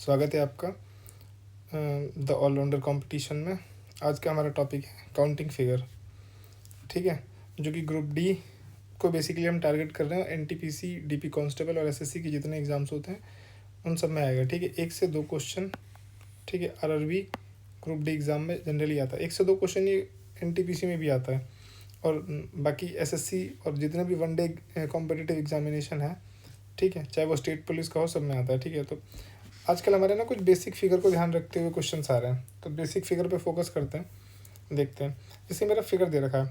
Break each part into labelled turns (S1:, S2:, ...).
S1: स्वागत है आपका द ऑलराउंडर कंपटीशन में। आज का हमारा टॉपिक है काउंटिंग फिगर, ठीक है, जो कि ग्रुप डी को बेसिकली हम टारगेट कर रहे हैं। एनटीपीसी, डीपी कांस्टेबल और एसएससी के जितने एग्जाम्स होते हैं उन सब में आएगा, ठीक है। 1 से 2 क्वेश्चन, ठीक है, आरआरबी ग्रुप डी एग्ज़ाम में जनरली आता है। 1 से 2 क्वेश्चन ये एनटीपीसी में भी आता है, और बाकी एसएससी और जितने भी वनडे कॉम्पिटिटिव एग्जामिनेशन है, ठीक है, चाहे वो स्टेट पुलिस का हो, सब में आता है, ठीक है। तो आजकल हमारे ना कुछ बेसिक फिगर को ध्यान रखते हुए क्वेश्चंस आ रहे हैं, तो बेसिक फिगर पे फोकस करते हैं, देखते हैं। जैसे मेरा फिगर दे रखा है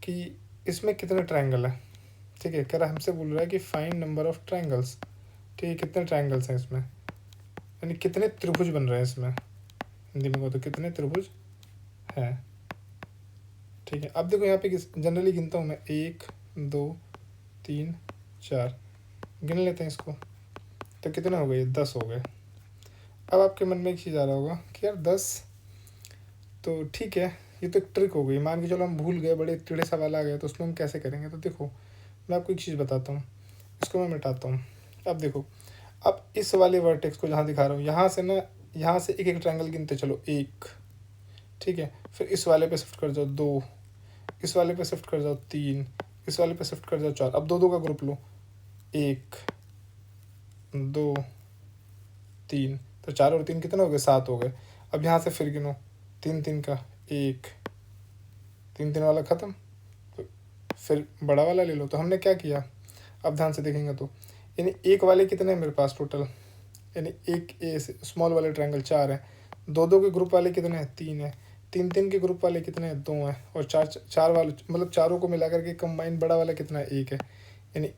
S1: कि इसमें कितने ट्रायंगल है, ठीक है। कह रहा हमसे बोल रहा है कि फाइंड नंबर ऑफ ट्रायंगल्स, ठीक है, कितने ट्रायंगल्स हैं इसमें, यानी कितने त्रिभुज बन रहे हैं इसमें। हिंदी में कहो तो कितने त्रिभुज हैं, ठीक है। अब देखो यहाँ पे जनरली गिनता हूँ मैं, 1 2 3 4, गिन लेते हैं इसको, तो कितने हो गए, 10 हो गए। अब आपके मन में एक चीज़ आ रहा होगा कि यार 10 तो ठीक है, ये तो एक ट्रिक हो गई। मान के चलो हम भूल गए, बड़े टेढ़े सवाल आ गए, तो उसमें हम कैसे करेंगे। तो देखो मैं आपको एक चीज़ बताता हूँ, इसको मैं मिटाता हूँ। अब देखो, अब इस वाले वर्टेक्स को जहाँ दिखा रहा हूँ, यहाँ से ना, यहाँ से एक एक ट्रायंगल गिनते चलो, 1, ठीक है। फिर इस वाले पे शिफ्ट कर जाओ 2, इस वाले पे शिफ्ट कर जाओ 3, इस वाले पे शिफ्ट कर जाओ 4। अब 2 2 का ग्रुप लो, 1 2 3, तो 4 और 3 कितने हो गए, 7 हो गए। अब यहाँ से फिर गिनो, 3 3 का 1, 3 3 वाला ख़त्म, तो फिर बड़ा वाला ले लो। तो हमने क्या किया, अब ध्यान से देखेंगे तो, यानी एक वाले कितने हैं मेरे पास टोटल, यानी एक ए स्मॉल वाले ट्रायंगल 4 हैं, 2 2 के ग्रुप वाले कितने हैं, 3 है, 3 3 के ग्रुप वाले कितने हैं, 2 हैं, और 4 4 वाले, मतलब चारों को मिला करके कंबाइन बड़ा वाला कितना है, 1 है, यानी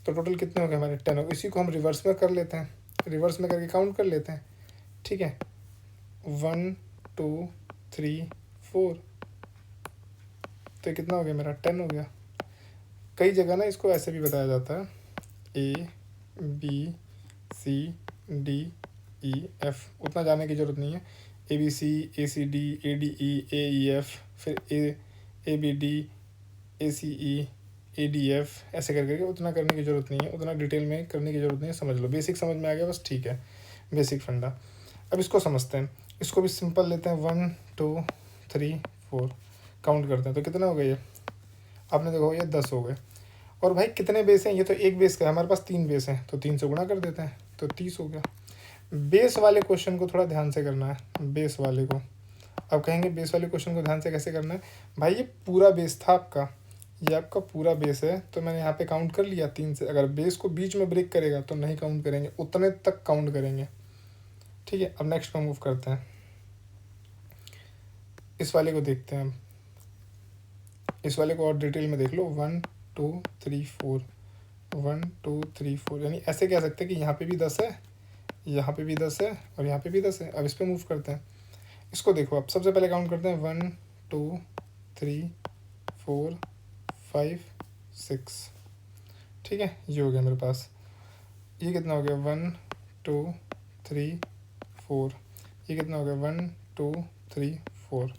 S1: तो टोटल कितने हो गए हमारे, 10 हो गए। इसी को हम रिवर्स में कर लेते हैं, रिवर्स में करके काउंट कर लेते हैं, ठीक है। 1 2 3 4, तो कितना हो गया मेरा, 10 हो गया। कई जगह ना इसको ऐसे भी बताया जाता है, ABCDEF, उतना जाने की ज़रूरत नहीं है। ABC ACD ADE AEF, फिर ABD ACE ADF, ऐसे करके उतना करने की ज़रूरत नहीं है, उतना डिटेल में करने की ज़रूरत नहीं है। समझ लो, बेसिक समझ में आ गया बस, ठीक है, बेसिक फंडा। अब इसको समझते हैं, इसको भी सिंपल लेते हैं, 1 2 3 4 काउंट करते हैं, तो कितना हो गया ये, आपने देखो ये 10 हो गए। और भाई कितने बेस हैं, ये तो एक बेस का है, हमारे पास 3 बेस हैं, तो 3 से गुणा कर देते हैं, तो 30 हो गया। बेस वाले क्वेश्चन को थोड़ा ध्यान से करना है, बेस वाले को। अब कहेंगे बेस वाले क्वेश्चन को ध्यान से कैसे करना है, भाई ये पूरा बेस था आपका, ये आपका पूरा बेस है, तो मैंने यहाँ पे काउंट कर लिया 3 से। अगर बेस को बीच में ब्रेक करेगा तो नहीं काउंट करेंगे, उतने तक काउंट करेंगे, ठीक है। अब नेक्स्ट पे मूव करते हैं, इस वाले को देखते हैं हम, इस वाले को और डिटेल में देख लो। 1 2 3 4, 1 2 3 4, यानी ऐसे कह सकते हैं कि यहाँ पे भी 10 है, यहाँ पे भी 10 है, और यहाँ पे भी 10 है। अब इस पर मूव करते हैं, इसको देखो, अब सबसे पहले काउंट करते हैं, 1 2 3 4 5 6, ठीक है, ये हो गया मेरे पास। ये कितना हो गया, 1 2 3 4, ये कितना हो गया, 1 2 3 4।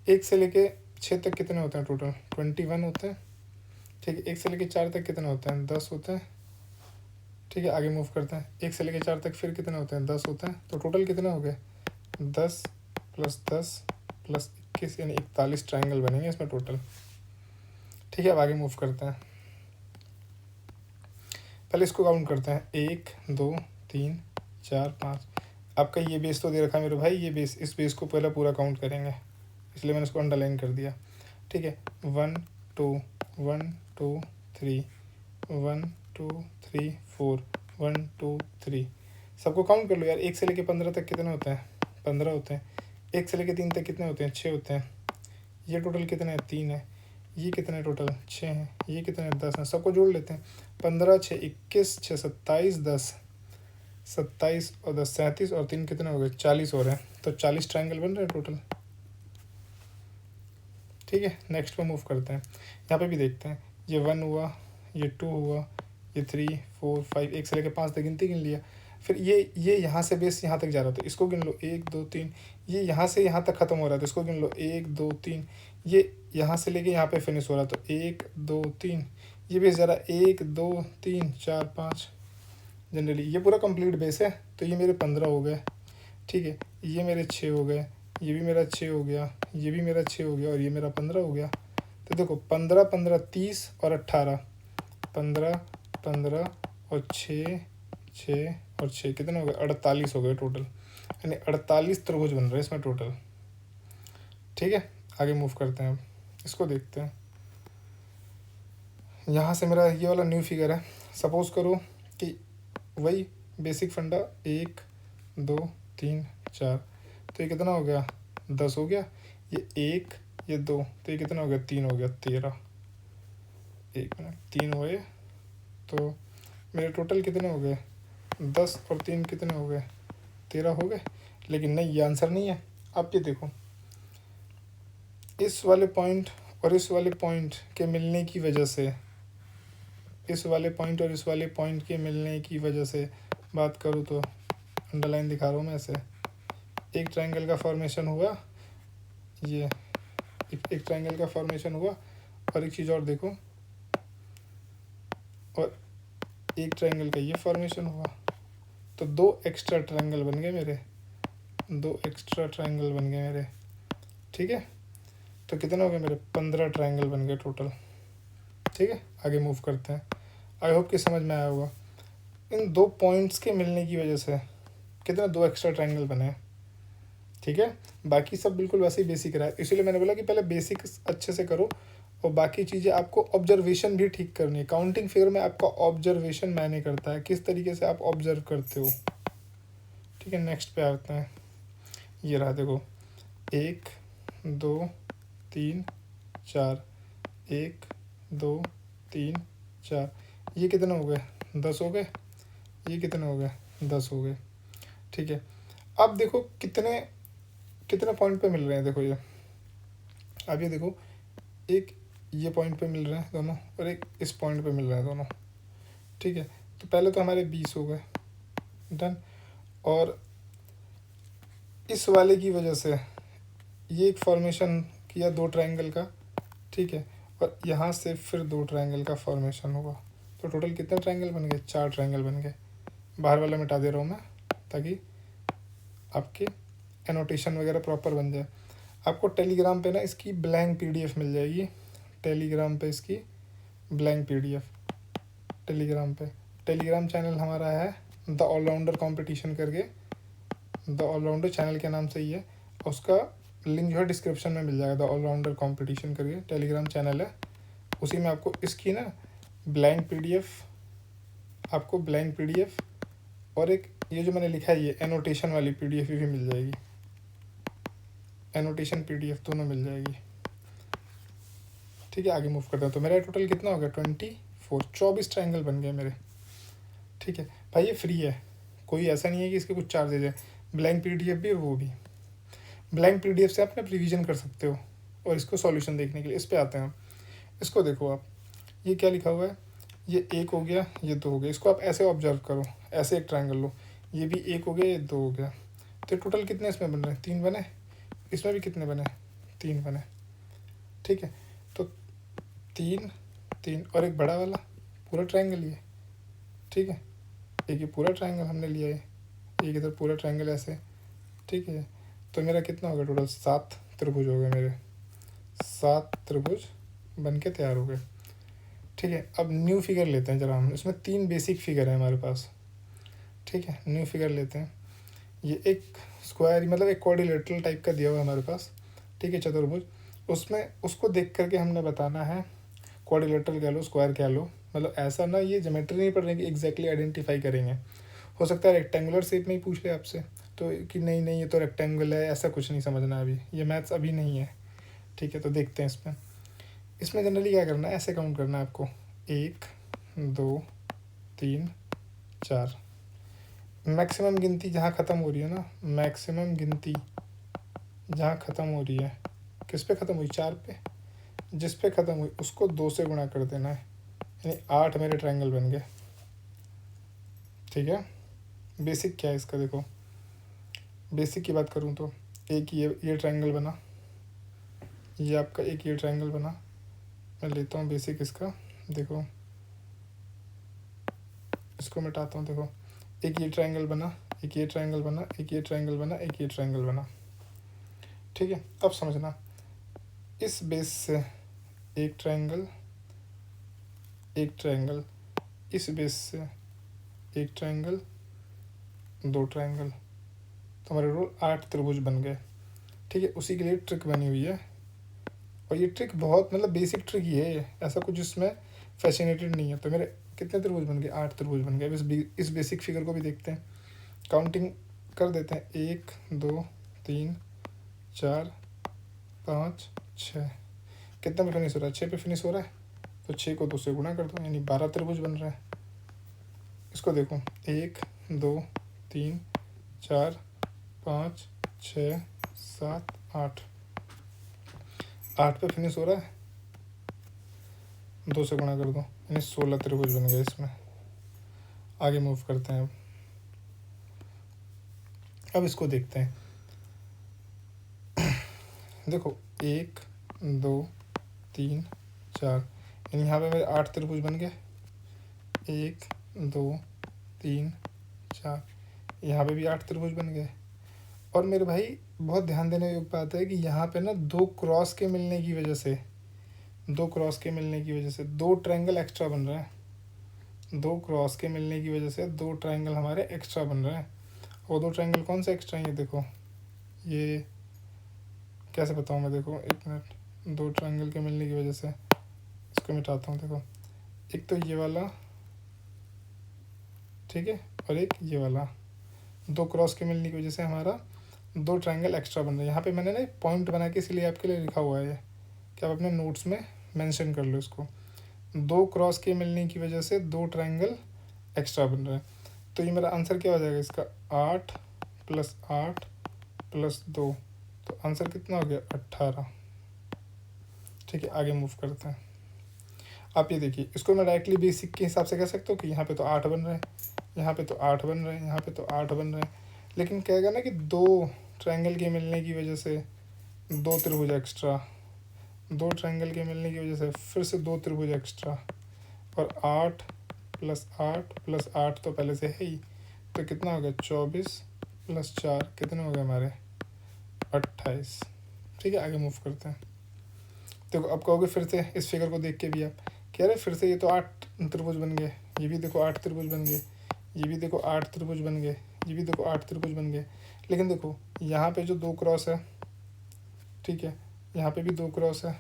S1: 1 से लेके 6 तक कितने होते हैं टोटल, 21 होते हैं, ठीक है। 1 से लेके 4 तक कितने होते हैं, 10 होते हैं, ठीक है। आगे मूव करते हैं, 1 से लेके 4 तक फिर कितने होते हैं, 10 होते हैं, तो टोटल कितने हो गए, 10 + 10 + 21, यानी 41 ट्रायंगल बनेंगे इसमें टोटल, ठीक है। अब आगे मूव करते हैं, पहले इसको काउंट करते हैं, 1 2 3 4 5। आपका ये बेस तो दे रखा है मेरे भाई, ये बेस, इस बेस को पहले पूरा काउंट करेंगे, इसलिए मैंने इसको अंडरलाइन कर दिया, ठीक है। 1 2 1 2 3 1 2 3 4 1 2 3, सबको काउंट कर लो यार। 1 से लेके 15 तक कितने होते हैं, 15 होते हैं। 1 से लेके 3 तक कितने होते हैं, 6 होते हैं। ये टोटल कितने हैं, 3 है। ये कितने टोटल, 6 हैं। ये कितने, 10 हैं। सबको जोड़ लेते हैं, 15 6 21 6 27 10, 27 और 10 37, और 3 कितने हो गए, 40 हो रहे हैं। तो 40 ट्रायंगल बन रहे हैं टोटल, ठीक है। नेक्स्ट पे मूव करते हैं, यहाँ पे भी देखते हैं, ये 1 हुआ, ये 2 हुआ, ये 3 4 5, 1 से लेकर 5 तक गिनती गिन लिया। फिर ये यहाँ से बेस यहाँ तक जा रहा था, इसको गिन लो, 1 2 3। ये यहाँ से यहाँ तक ख़त्म हो रहा था, इसको गिन लो, 1 2 3। ये यहाँ से लेके यहाँ पे फिनिश हो रहा, तो 1 2 3। ये बेस जा रहा, 1 2 3 4 5, जनरली ये पूरा कंप्लीट बेस है, तो ये मेरे 15 हो गए, ठीक है, ये मेरे 6 हो गए, ये भी मेरा 6 हो गया, ये भी मेरा 6 हो गया, और ये मेरा 15 हो गया। तो देखो 15 15 30 और 18, 15 15 और 6 6 और 6 कितने हो गए, 48 हो गए टोटल, यानी 48 त्रिभुज बन रहे हैं इसमें टोटल। ठीक है, आगे मूव करते हैं, अब इसको देखते हैं। यहाँ से मेरा ये वाला न्यू फिगर है। सपोज करो कि वही बेसिक फंडा 1 2 3 4, तो ये कितना हो गया, 10 हो गया। ये 1 ये 2, तो ये कितना हो गया, 3 हो गया, 13। 1 मिनट, 3 हुए, तो मेरे टोटल कितने हो गए, 10 और 3 कितने हो गए, 13 हो गए। लेकिन नहीं, ये आंसर नहीं है। आप ये देखो, इस वाले पॉइंट और इस वाले पॉइंट के मिलने की वजह से, इस वाले पॉइंट और इस वाले पॉइंट के मिलने की वजह से बात करूँ तो अंडरलाइन दिखा रहा हूँ मैं ऐसे, एक ट्रायंगल का फॉर्मेशन हुआ, ये एक ट्रायंगल का फॉर्मेशन हुआ। और एक चीज़ और देखो, और एक ट्रायंगल का ये फॉर्मेशन हुआ, तो 2 एक्स्ट्रा ट्रायंगल बन गए मेरे, 2 एक्स्ट्रा ट्रायंगल बन गए मेरे। ठीक है, तो कितने हो गए मेरे, 15 ट्रायंगल बन गए टोटल। ठीक है, आगे मूव करते हैं। आई होप कि समझ में आया होगा। इन 2 पॉइंट्स के मिलने की वजह से कितना, 2 एक्स्ट्रा ट्रायंगल बने। ठीक है, बाकी सब बिल्कुल वैसे ही बेसिक रहा है, इसीलिए मैंने बोला कि पहले बेसिक अच्छे से करो, और बाकी चीज़ें आपको ऑब्जर्वेशन भी ठीक करनी है। काउंटिंग फिगर में आपका ऑब्जर्वेशन मैंने करता है, किस तरीके से आप ऑब्जर्व करते हो। ठीक है, नेक्स्ट पे आते हैं। ये रहा देखो, 1 2 3 4, 1 2 3 4, ये कितने हो गए, 10 हो गए। ये कितने हो गए, 10 हो गए। ठीक है, अब देखो कितने कितने पॉइंट पे मिल रहे हैं, देखो ये, अब ये देखो, एक ये पॉइंट पे मिल रहे हैं दोनों, और एक इस पॉइंट पे मिल रहे हैं दोनों। ठीक है, तो पहले तो हमारे 20 हो गए, डन। और इस वाले की वजह से ये एक फॉर्मेशन किया 2 ट्रायंगल का, ठीक है, और यहाँ से फिर 2 ट्रायंगल का फॉर्मेशन हुआ, तो टोटल कितने ट्रायंगल बन गए, 4 ट्रायंगल बन गए। बाहर वाला मिटा दे रहा हूँ मैं, ताकि आपके एनोटेशन वगैरह प्रॉपर बन जाए। आपको टेलीग्राम पे ना इसकी ब्लैंक पीडीएफ मिल जाएगी, टेलीग्राम पे इसकी ब्लैंक पीडीएफ, टेलीग्राम चैनल हमारा है द ऑलराउंडर कंपटीशन करके, द ऑलराउंडर चैनल के नाम से ही है। उसका लिंक जो है डिस्क्रिप्शन में मिल जाएगा, द ऑलराउंडर कंपटीशन करके टेलीग्राम चैनल है, उसी में आपको इसकी ना ब्लैंक पीडीएफ, आपको ब्लैंक पीडीएफ और एक ये जो मैंने लिखा है ये एनोटेशन वाली पीडीएफ भी मिल जाएगी, एनोटेशन पीडीएफ दोनों मिल जाएगी। ठीक है, आगे मूव करते हैं। तो मेरा टोटल कितना हो गया, 24 ट्रायंगल बन गए मेरे। ठीक है भाई, ये फ्री है, कोई ऐसा नहीं है कि इसके कुछ चार्जेज है। ब्लैंक पीडीएफ भी और वो भी, ब्लैंक पीडीएफ से आप अपना रिवीजन कर सकते हो। और इसको सॉल्यूशन देखने के लिए इस पे आते हैं। इसको देखो आप, ये क्या लिखा हुआ है, ये 1 हो गया, ये 2 हो गया। इसको आप ऐसे ऑब्जर्व करो, ऐसे एक ट्रायंगल लो, ये भी 1 हो गया, ये 2 हो गया। तो टोटल कितने इसमें बन रहे हैं, 3 बने। इसमें भी कितने बने, 3 बने। ठीक है, तो 3 3 और एक बड़ा वाला पूरा ट्रायंगल ये। ठीक है, एक ये पूरा ट्रायंगल हमने लिया है, एक इधर पूरा ट्रायंगल ऐसे। ठीक है, तो मेरा कितना हो गया टोटल, 7 त्रिभुज हो गए मेरे, 7 त्रिभुज बन के तैयार हो गए। ठीक है, अब न्यू फिगर लेते हैं जरा हम, इसमें 3 बेसिक फिगर है हमारे पास। ठीक है, न्यू फिगर लेते हैं। ये एक स्क्वायर मतलब एक क्वाड्रिलेटरल टाइप का दिया हुआ है हमारे पास। ठीक है, चतुर्भुज, उसमें उसको देख करके हमने बताना है, क्वाड्रिलेटरल कह लो, स्क्वायर कह लो, मतलब ऐसा ना ये ज्योमेट्री नहीं पढ़ रहे कि एग्जैक्टली आइडेंटिफाई करेंगे। हो सकता है रेक्टेंगुलर शेप में ही पूछ ले आपसे, तो कि नहीं नहीं ये तो रेक्टेंगल है, ऐसा कुछ नहीं समझना अभी, ये मैथ्स अभी नहीं है। ठीक है, तो देखते हैं इसमें। इसमें जनरली क्या करना है, ऐसे काउंट करना है आपको, 1 2 3 4। मैक्सिमम गिनती जहाँ ख़त्म हो रही है ना, मैक्सिमम गिनती जहाँ ख़त्म हो रही है, किस पे ख़त्म हुई, 4 पे। जिस पे ख़त्म हुई उसको 2 से गुणा कर देना है, यानी 8 मेरे ट्रायंगल बन गए। ठीक है, बेसिक क्या है इसका, देखो बेसिक की बात करूँ तो एक ये ट्रायंगल बना, ये आपका एक ये ट्रायंगल बना। मैं लेता हूँ बेसिक इसका, देखो इसको मिटाता हूँ, देखो एक ये ट्रायंगल बना, एक ये ट्रायंगल बना, एक ये ट्रायंगल बना, एक ये ट्रायंगल बना। ठीक है, अब समझना, इस बेस से एक ट्रायंगल, एक ट्रायंगल, इस बेस से एक ट्रायंगल, दो ट्रायंगल, तो हमारे रोल 8 त्रिभुज बन गए। ठीक है, उसी के लिए ट्रिक बनी हुई है, और ये ट्रिक बहुत मतलब बेसिक ट्रिक ही है, ऐसा कुछ इसमें फैसिनेटेड नहीं है। तो मेरे कितने त्रिभुज बन गए? 8 त्रिभुज बन गए। इस बेसिक फिगर को भी देखते हैं, काउंटिंग कर देते हैं। 1 2 3 4 5 6। कितने पे फिनिश हो रहा है? 6 पे फिनिश हो रहा है, तो 6 को 2 से गुणा कर दो, यानी 12 त्रिभुज बन रहा है। इसको देखो, 1 2 3 4 5 6 7 8, 8 पे फिनिश हो रहा है, 2 से गुणा कर दो, यानी 16 त्रिभुज बन गए इसमें। आगे मूव करते हैं। अब इसको देखते हैं। देखो 1 2 3 4, यानी यहाँ पे मेरे 8 त्रिभुज बन गए। 1 2 3 4, यहाँ पे भी 8 त्रिभुज बन गए। और मेरे भाई बहुत ध्यान देने योग्य बात है कि यहाँ पे ना दो क्रॉस के मिलने की वजह से, दो क्रॉस के मिलने की वजह से दो ट्रायंगल एक्स्ट्रा बन रहे हैं। दो क्रॉस के मिलने की वजह से दो ट्रायंगल हमारे एक्स्ट्रा बन रहे हैं। वो दो ट्रायंगल कौन से एक्स्ट्रा हैं? ये देखो, ये कैसे बताऊँ मैं? देखो एक मिनट, दो ट्रायंगल के मिलने की वजह से इसको मिटाता हूँ। देखो, एक तो ये वाला, ठीक है, और एक ये वाला, दो क्रॉस के मिलने की वजह से हमारा दो ट्रायंगल एक्स्ट्रा बन रहे हैं। यहाँ पे मैंने ना पॉइंट बना के इसलिए आपके लिए लिखा हुआ है कि आप अपने नोट्स में मेंशन कर लो इसको। दो क्रॉस के मिलने की वजह से दो ट्रायंगल एक्स्ट्रा बन रहे हैं। तो ये मेरा आंसर क्या हो जाएगा इसका? 8 + 8 + 2, तो आंसर कितना हो गया? 18। ठीक है, आगे मूव करते हैं। आप ये देखिए, इसको मैं डायरेक्टली बेसिक के हिसाब से कह सकता हूँ कि यहाँ पे तो 8 बन रहे हैं, यहाँ पे तो 8 बन रहे हैं, यहाँ पे तो 8 बन रहे हैं। लेकिन कहेगा ना कि दो ट्रायंगल के मिलने की वजह से दो त्रिभुज एक्स्ट्रा, दो ट्रायंगल के मिलने की वजह से फिर से दो त्रिभुज एक्स्ट्रा, और 8 + 8 + 8 तो पहले से है ही, तो कितना हो गया? 24 + 4 कितने हो गए हमारे? 28। ठीक है, आगे मूव करते हैं। देखो, अब कहोगे फिर से इस फिगर को देख के भी आप कह रहे फिर से ये तो 8 त्रिभुज बन गए, ये भी देखो 8 त्रिभुज बन गए, ये भी देखो 8 त्रिभुज बन गए, ये भी देखो 8 त्रिभुज बन गए। लेकिन देखो यहाँ पे जो दो क्रॉस है, ठीक है, यहाँ पे भी दो क्रॉस है,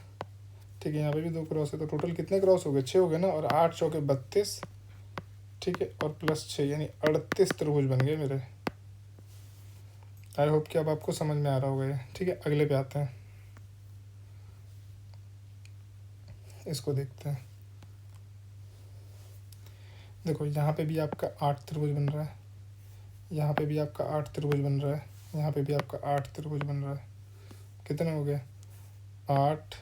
S1: ठीक है, यहाँ पे भी दो क्रॉस है, तो टोटल कितने क्रॉस हो गए? 6 हो गए ना, और 8 चौके 32, ठीक है, और +6 यानी 38 त्रिभुज बन गए मेरे। आई होप कि अब आपको समझ में आ रहा होगा ये। ठीक है, अगले पे आते हैं, इसको देखते हैं। देखो, यहाँ पे भी आपका 8 त्रिभुज बन रहा है, यहाँ पे भी आपका 8 त्रिभुज बन रहा है, यहाँ पे भी आपका 8 त्रिभुज बन रहा है। कितने हो गए? 8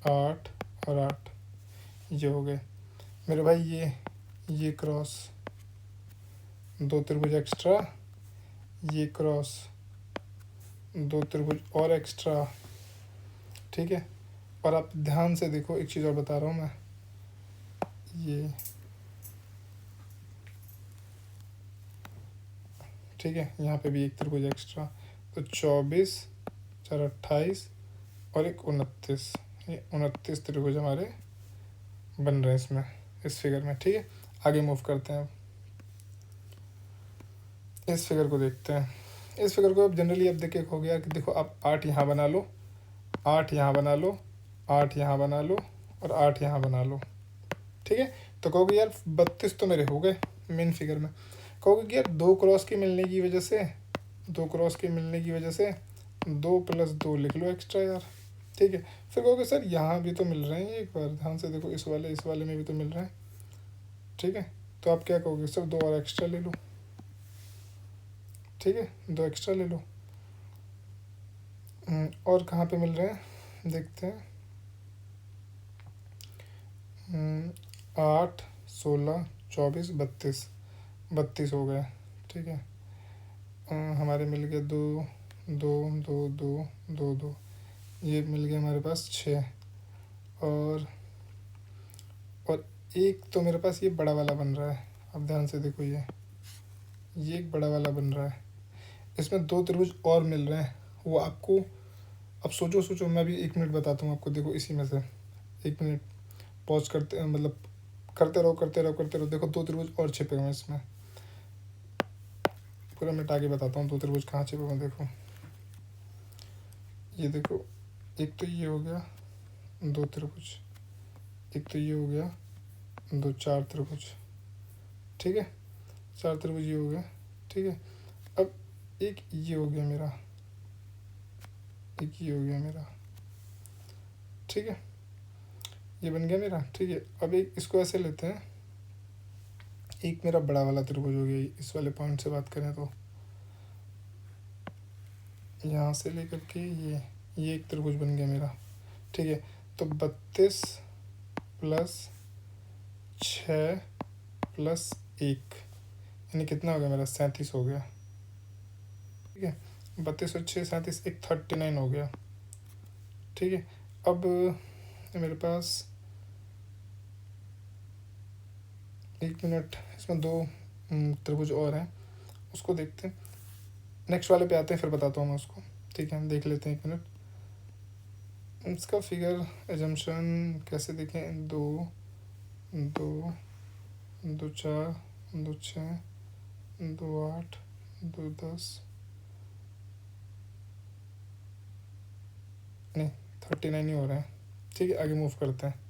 S1: 8 और 8, ये हो गए मेरे भाई। ये क्रॉस, दो त्रिभुज एक्स्ट्रा, ये क्रॉस, दो त्रिभुज और एक्स्ट्रा। ठीक है, और आप ध्यान से देखो, एक चीज़ और बता रहा हूँ मैं, ये ठीक है, यहाँ पे भी एक त्रिभुज एक्स्ट्रा, तो 24 4 28 और एक 29, ये 29 त्रिभुज हमारे बन रहे हैं इसमें, इस फिगर में। ठीक है, आगे मूव करते हैं। अब इस फिगर को देखते हैं। इस फिगर को अब जनरली अब देखे हो गया कि देखो, आप 8 यहाँ बना लो, 8 यहाँ बना लो, 8 यहाँ बना लो, और 8 यहाँ बना लो। ठीक है, तो कहोगे यार 32 तो मेरे हो गए मेन फिगर में। कहोगे कि यार दो क्रॉस के मिलने की वजह से, दो क्रॉस के मिलने की वजह से 2 + 2 लिख लो एक्स्ट्रा यार। ठीक है, फिर कहोगे सर यहाँ भी तो मिल रहे हैं, एक बार ध्यान से देखो, इस वाले में भी तो मिल रहे हैं। ठीक है, तो आप क्या कहोगे? सर दो और एक्स्ट्रा ले लो। ठीक है, दो एक्स्ट्रा ले लो। और कहाँ पे मिल रहे हैं देखते हैं। 8 16 24 32, 32 हो गए। ठीक है, हमारे मिल गए 2 2 2 2 2 2, ये मिल गया हमारे पास 6, और एक तो मेरे पास ये बड़ा वाला बन रहा है। अब ध्यान से देखो, ये ये एक बड़ा वाला बन रहा है, इसमें दो त्रिभुज और मिल रहे हैं, वो आपको अब सोचो सोचो, मैं भी 1 मिनट बताता हूँ आपको। देखो इसी में से 1 मिनट पॉज करते, मतलब करते रहो करते रहो करते रहो। देखो दो त्रिभुज और छिपे हुए हैं इसमें, पूरा मिटा के बताता हूँ दो त्रिभुज कहाँ छिपे हुए हैं। देखो ये देखो, एक तो ये हो गया दो त्रिभुज, एक तो ये हो गया दो, चार त्रिभुज, ठीक है, चार त्रिभुज ये हो गया, ठीक है। अब एक ये हो गया मेरा, एक ये हो गया मेरा, ठीक है, ये बन गया मेरा, ठीक है। अब एक इसको ऐसे लेते हैं, एक मेरा बड़ा वाला त्रिभुज हो गया, इस वाले पॉइंट से बात करें तो यहाँ से लेकर के ये एक त्रिभुज बन गया मेरा, ठीक है। तो 32 प्लस 6 प्लस 1 यानी कितना हो गया मेरा, 37 हो गया, ठीक है। 32 और 6 37, एक 39 हो गया, ठीक है। अब मेरे पास 1 मिनट, इसमें दो त्रिभुज और हैं, उसको देखते हैं, नेक्स्ट वाले पे आते हैं, फिर बताता हूँ मैं उसको, ठीक है। हम देख लेते हैं 1 मिनट इसका फिगर एजम्पशन कैसे देखें। 2 2 2 4 2 6 2 8 2 10, नहीं 39 ही हो रहा है, ठीक है। आगे मूव करते हैं,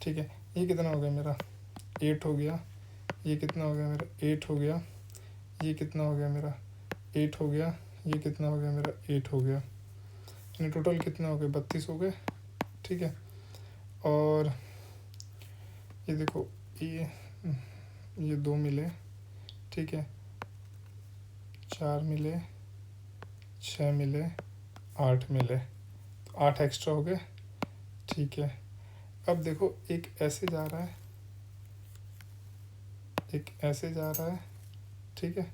S1: ठीक है। ये कितना हो गया मेरा, 8 हो गया। ये कितना हो गया मेरा, 8 हो गया। ये कितना हो गया मेरा, 8 हो गया। ये कितना हो गया मेरा, 8 हो गया। यानी टोटल कितना हो गया, 32 हो गए, ठीक है। और ये देखो, ये 2 मिले, ठीक है, 4 मिले, 6 मिले, 8 मिले, तो 8 एक्स्ट्रा हो गए, ठीक है। अब देखो एक ऐसे जा रहा है, एक ऐसे जा रहा है, ठीक है,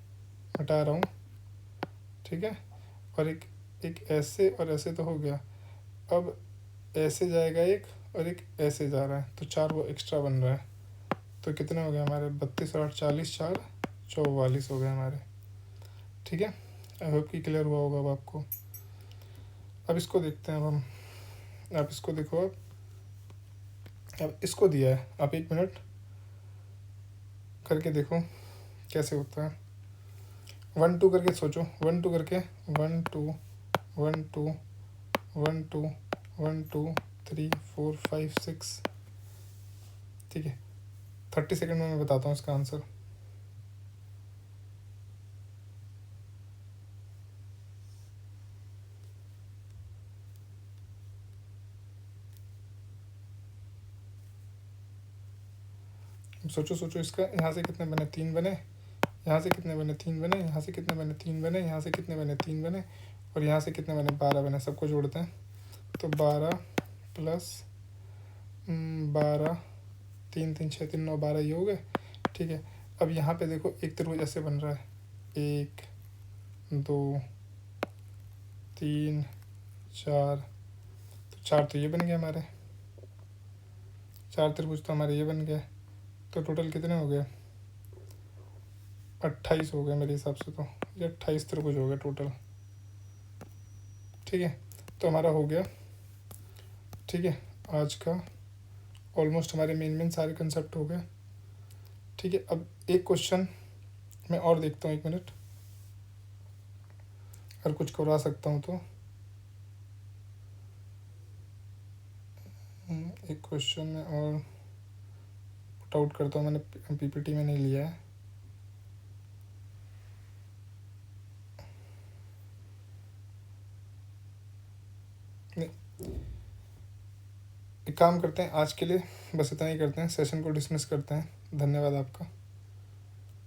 S1: हटा रहा हूँ, ठीक है। और एक ऐसे और ऐसे तो हो गया। अब ऐसे जाएगा एक, और एक ऐसे जा रहा है, तो 4 वो एक्स्ट्रा बन रहा है। तो कितने हो गए हमारे, 32 और 8 40, 4 44 हो गए हमारे, ठीक है। आई होप कि क्लियर हुआ होगा अब आपको। अब इसको देखते हैं अब हम, आप इसको देखो। अब इसको दिया है, आप 1 मिनट करके देखो कैसे होता है। 1 2 करके सोचो, 1 2 करके, 1 2 1 2 1 2 1 2 3 4 5 6, ठीक है। 30 सेकंड में मैं बताता हूँ इसका आंसर। सोचो सोचो, इसका यहाँ से कितने बने, 3 बने, यहाँ से कितने बने, 3 बने, यहाँ से कितने बने, 3 बने, यहाँ से कितने बने, 3 बने, और यहाँ से कितने बने, 12 बने। सबको जोड़ते हैं तो 12 प्लस 12, 3 3 6 3 9 12, ये हो गए, ठीक है। अब यहाँ पे देखो एक त्रिभुज ऐसे बन रहा है, 1 2 3 4, तो 4 तो ये बन गए हमारे, 4 त्रिभुज तो हमारे ये बन गए। तो टोटल कितने हो गए, 28 हो गए मेरे हिसाब से। तो ये 28 त्रिभुज हो गए टोटल, ठीक है। तो हमारा हो गया, ठीक है। आज का ऑलमोस्ट हमारे मेन सारे कंसेप्ट हो गए, ठीक है। अब एक क्वेश्चन मैं और देखता हूँ, 1 मिनट, अगर कुछ करवा सकता हूँ तो। एक क्वेश्चन में और पुट आउट करता हूँ, मैंने पीपीटी में नहीं लिया है। एक काम करते हैं, आज के लिए बस इतना ही करते हैं, सेशन को डिसमिस करते हैं। धन्यवाद आपका।